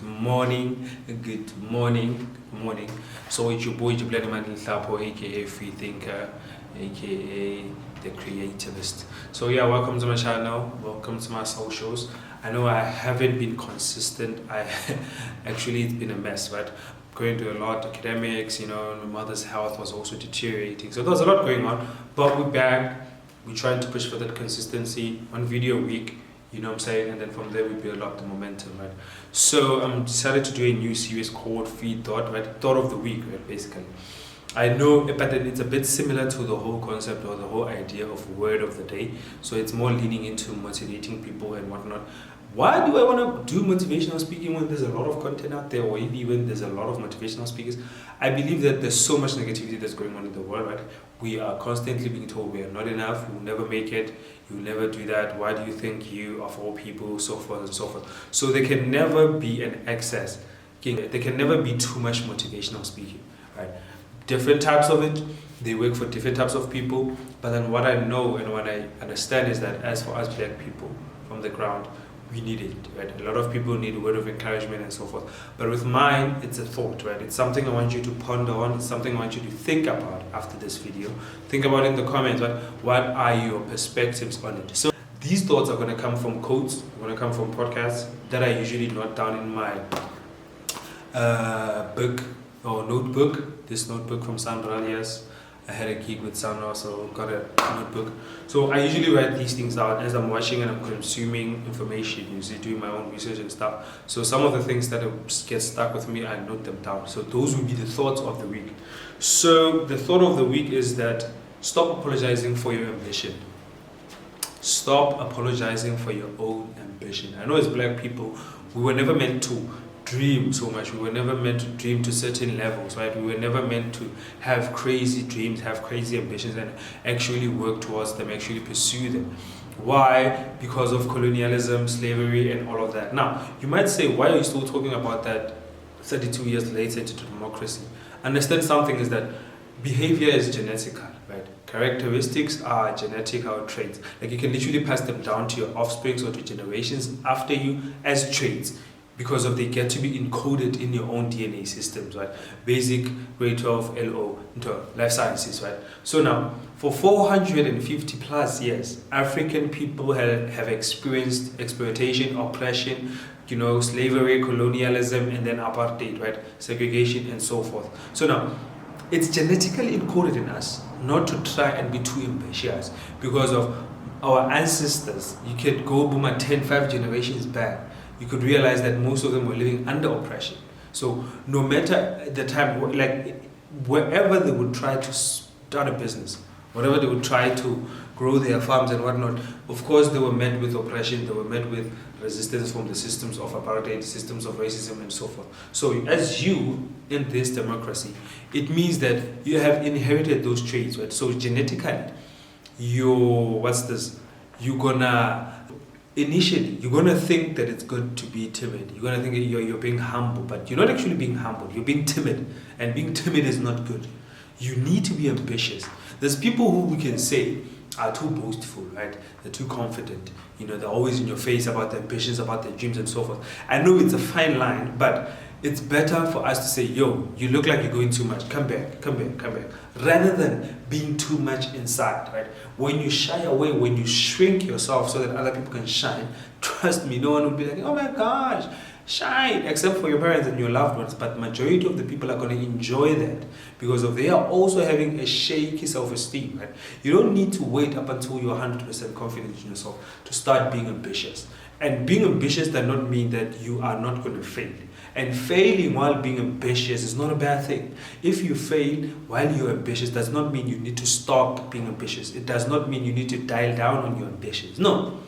morning, good morning, good morning. So it's your boy Jablenaman Thapo, aka Free Thinker, aka the Creativist. So yeah, welcome to my channel, welcome to my socials. I know I haven't been consistent. I actually it's been a mess, right? Going through a lot, academics, my mother's health was also deteriorating. So there's a lot going on, but we're back. We're trying to push for that consistency, one video a week. You know what I'm saying? And then from there we build up the momentum, right? So I'm decided to do a new series called Feed Thought, right? Thought of the week, right? Basically. I know, but then it's a bit similar to the whole concept or the whole idea of word of the day. So it's more leaning into motivating people and whatnot. Why do I want to do motivational speaking when there's a lot of content out there, or even there's a lot of motivational speakers? I believe that there's so much negativity that's going on in the world, right? We are constantly being told we are not enough, we'll never make it, you'll never do that, why do you think you of all people, so forth and so forth. So there can never be an excess, there can never be too much motivational speaking, right? Different types of it, they work for different types of people, but then what I know and what I understand is that as for us black people from the ground, we need it, right? A lot of people need a word of encouragement and so forth. But with mine, it's a thought, right? It's something I want you to ponder on. It's something I want you to think about after this video. Think about it in the comments, right? What are your perspectives on it? So these thoughts are going to come from quotes, going to come from podcasts that I usually note down in my book or notebook. This notebook from Sandra Alias. I had a gig with Sandra, so got a notebook. So I usually write these things down as I'm watching and I'm consuming information, usually doing my own research and stuff. So some of the things that get stuck with me, I note them down. So those would be the thoughts of the week. So the thought of the week is that stop apologizing for your ambition. Stop apologizing for your own ambition. I know as black people, we were never meant to dream so much. We were never meant to dream to certain levels, right? We were never meant to have crazy dreams, have crazy ambitions, and actually work towards them, actually pursue them. Why? Because of colonialism, slavery, and all of that. Now, you might say, why are you still talking about that 32 years later to democracy? Understand something is that behavior is genetical, right? Characteristics are genetical traits. Like you can literally pass them down to your offsprings or to generations after you as traits, because of they get to be encoded in your own DNA systems, right? Basic, grade 12, LO, into life sciences, right? So now, for 450 plus years, African people have experienced exploitation, oppression, slavery, colonialism, and then apartheid, right? Segregation, and so forth. So now, it's genetically encoded in us not to try and be too ambitious because of our ancestors. You could go boom at 5 generations back. You could realize that most of them were living under oppression. So no matter the time, like wherever they would try to start a business, whatever they would try to grow their farms and whatnot, of course they were met with oppression, they were met with resistance from the systems of apartheid, systems of racism and so forth. So as you in this democracy, it means that you have inherited those traits, right? So genetically, initially, you're gonna think that it's good to be timid. You're gonna think you're being humble, but you're not actually being humble. You're being timid, and being timid is not good. You need to be ambitious. There's people who we can say are too boastful, right? They're too confident. They're always in your face about their ambitions, about their dreams, and so forth. I know it's a fine line, but it's better for us to say, yo, you look like you're going too much. Come back, rather than being too much inside, right? When you shy away, when you shrink yourself so that other people can shine, trust me, no one will be like, oh my gosh, shine, except for your parents and your loved ones. But majority of the people are going to enjoy that because they are also having a shaky self-esteem, right? You don't need to wait up until you're 100% confident in yourself to start being ambitious. And being ambitious does not mean that you are not going to fail. And failing while being ambitious is not a bad thing. If you fail while you're ambitious, does not mean you need to stop being ambitious. It does not mean you need to dial down on your ambitions. No,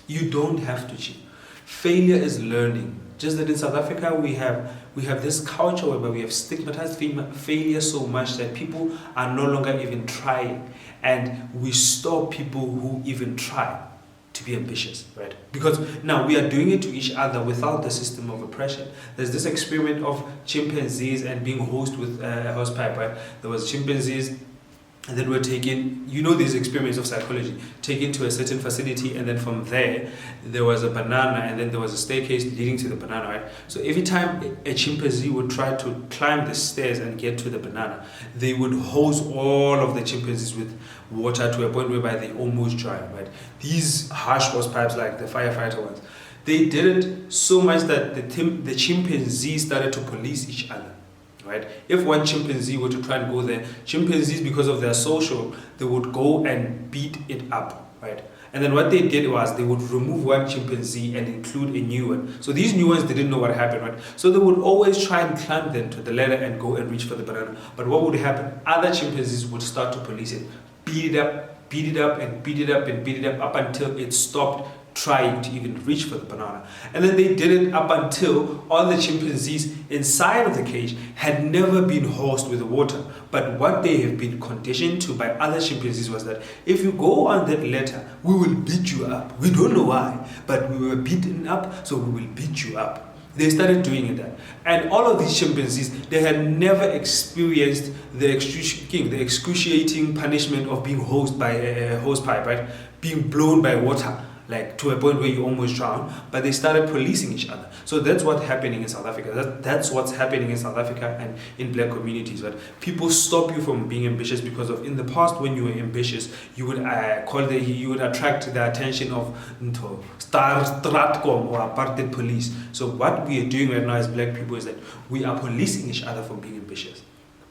you don't have to cheat. Failure is learning. Just that in South Africa, we have this culture where we have stigmatized failure so much that people are no longer even trying. And we stop people who even try to be ambitious, right? Because now we are doing it to each other without the system of oppression. There's this experiment of chimpanzees and being host with a hosepipe, right? There was chimpanzees and then were taken, these experiments of psychology, taken to a certain facility, and then from there was a banana, and then there was a staircase leading to the banana, right? So every time a chimpanzee would try to climb the stairs and get to the banana, they would hose all of the chimpanzees with water to a point whereby they almost drown, right? These harsh hose pipes, like the firefighter ones, they did it so much that the chimpanzees started to police each other. Right? If one chimpanzee were to try and go there, chimpanzees, because of their social, they would go and beat it up, right? And then what they did was they would remove one chimpanzee and include a new one. So these new ones, they didn't know what happened, right? So they would always try and climb then to the ladder and go and reach for the banana. But what would happen? Other chimpanzees would start to police it, beat it up, beat it up, and beat it up, and beat it up until it stopped trying to even reach for the banana. And then they did it up until all the chimpanzees inside of the cage had never been hosed with water. But what they have been conditioned to by other chimpanzees was that if you go on that ladder, we will beat you up. We don't know why, but we were beaten up, so we will beat you up. They started doing that. And all of these chimpanzees, they had never experienced the excruciating punishment of being hosed by a hose pipe, right? Being blown by water, like to a point where you almost drown, but they started policing each other. So that's what's happening in South Africa. That's what's happening in South Africa and in black communities. But people stop you from being ambitious because of, in the past, when you were ambitious, you would attract the attention of Stratcom or apartheid police. So what we are doing right now as black people is that we are policing each other from being ambitious.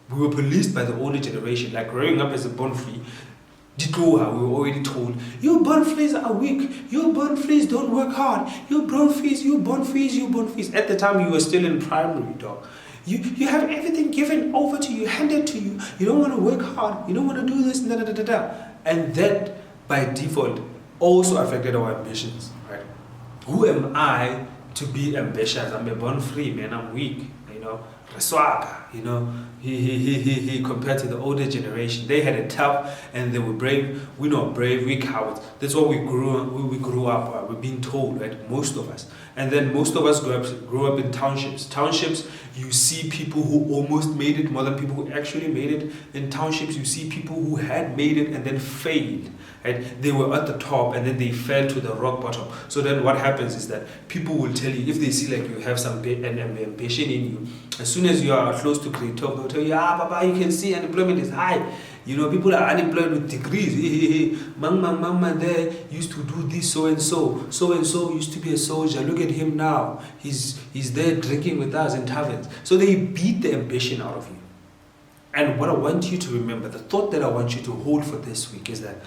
We were policed by the older generation. Like growing up as a born free, we were already told, you born frees are weak, you born frees don't work hard, you born frees. At the time you were still in primary, dog. You have everything given over to you, handed to you. You don't want to work hard, you don't want to do this, and that by default also affected our ambitions, right? Who am I to be ambitious? I'm a born free, man, I'm weak, Reswaga, he compared to the older generation. They had it tough and they were brave. We're not brave, we're cowards. That's what we grew up, we're being told, right? Most of us. And then most of us grew up in townships. Townships, you see people who almost made it more than people who actually made it. In townships, you see people who had made it and then failed. Right? They were at the top and then they fell to the rock bottom. So then what happens is that people will tell you, if they see like you have some ambition in you, as soon as you are close to grade 12, they'll tell you, Baba, you can see unemployment is high. People are unemployed with degrees. Mama there used to do this, so and so used to be a soldier. Look at him now. He's there drinking with us in taverns. So they beat the ambition out of you. And what I want you to remember, the thought that I want you to hold for this week is that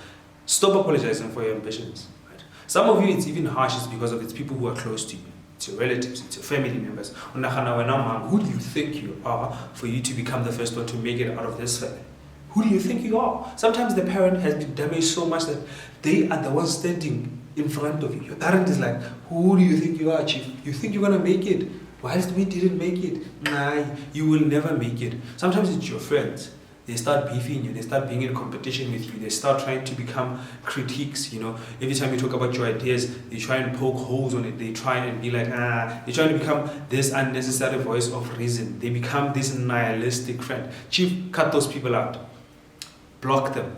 stop apologizing for your ambitions. Right? Some of you, it's even harsh, it's because of it's people who are close to you. It's your relatives, it's your family members. Who do you think you are for you to become the first one to make it out of this family? Who do you think you are? Sometimes the parent has been damaged so much that they are the ones standing in front of you. Your parent is like, who do you think you are, chief? You think you're going to make it? Whilst we didn't make it. Nah, you will never make it. Sometimes it's your friends. They start beefing you, they start being in competition with you, they start trying to become critiques, Every time you talk about your ideas, they try and poke holes on it, they try and be like, they try to become this unnecessary voice of reason. They become this nihilistic friend. Chief, cut those people out. Block them.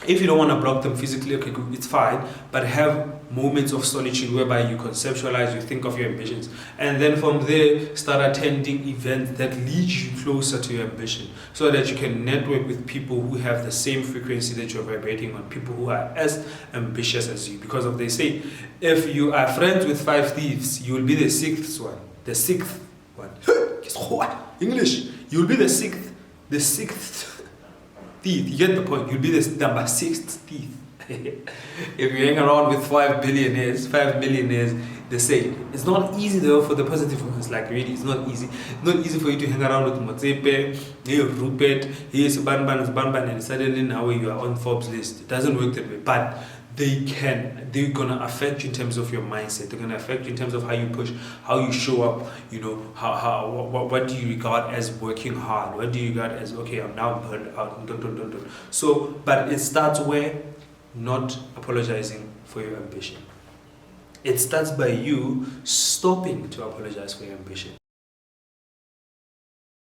If you don't want to block them physically, okay, good, it's fine, but have moments of solitude whereby you conceptualize, you think of your ambitions, and then from there start attending events that lead you closer to your ambition, so that you can network with people who have the same frequency that you're vibrating on, people who are as ambitious as you. Because they say, if you are friends with 5 thieves, you will be the sixth one. English, you will be the sixth thief. You get the point. You'll be the number 6th thief. If you hang around with 5 millionaires, they say it's not easy though for the positive ones. Like really, it's not easy. It's not easy for you to hang around with Motsepe, Rupert, here's Banban, and suddenly now you are on Forbes list. It doesn't work that way. But they're gonna affect you in terms of your mindset. They're gonna affect you in terms of how you push, how you show up, what do you regard as working hard? What do you regard as, okay, I'm now burned out, So, but it starts where? Not apologizing for your ambition. It starts by you stopping to apologize for your ambition.